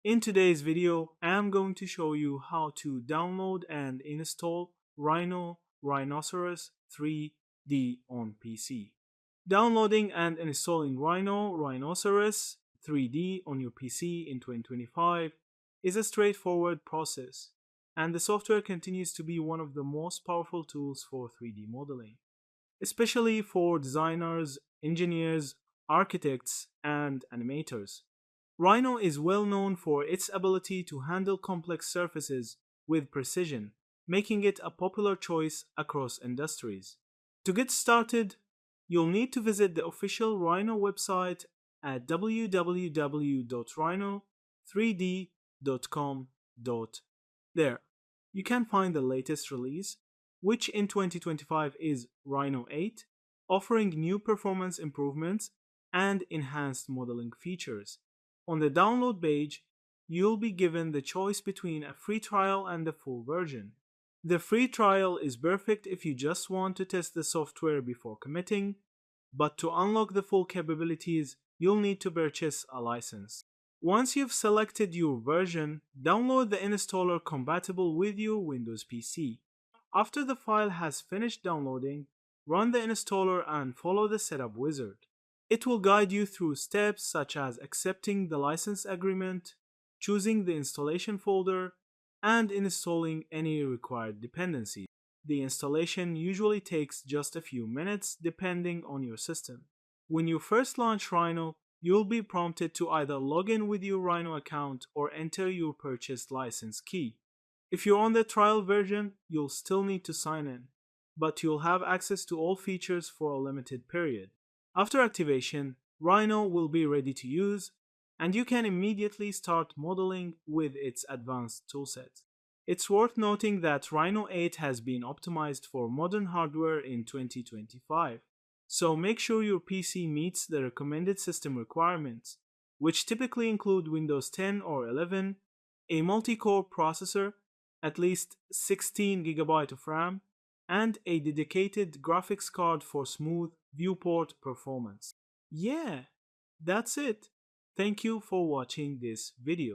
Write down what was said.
In today's video, I'm going to show you how to download and install Rhinoceros 3D on PC. Downloading and installing Rhinoceros 3D on your PC in 2025 is a straightforward process, and the software continues to be one of the most powerful tools for 3D modeling, especially for designers, engineers, architects, and animators. Rhino is well known for its ability to handle complex surfaces with precision, making it a popular choice across industries. To get started, you'll need to visit the official Rhino website at www.rhino3d.com. There, you can find the latest release, which in 2025 is Rhino 8, offering new performance improvements and enhanced modeling features. On the download page, you'll be given the choice between a free trial and the full version. The free trial is perfect if you just want to test the software before committing, but to unlock the full capabilities, you'll need to purchase a license. Once you've selected your version, download the installer compatible with your Windows PC. After the file has finished downloading, run the installer and follow the setup wizard. It will guide you through steps such as accepting the license agreement, choosing the installation folder, and installing any required dependencies. The installation usually takes just a few minutes depending on your system. When you first launch Rhino, you'll be prompted to either log in with your Rhino account or enter your purchased license key. If you're on the trial version, you'll still need to sign in, but you'll have access to all features for a limited period. After activation, Rhino will be ready to use, and you can immediately start modeling with its advanced toolset. It's worth noting that Rhino 8 has been optimized for modern hardware in 2025, so make sure your PC meets the recommended system requirements, which typically include Windows 10 or 11, a multi-core processor, at least 16 GB of RAM, and a dedicated graphics card for smooth viewport performance. Yeah, that's it. Thank you for watching this video.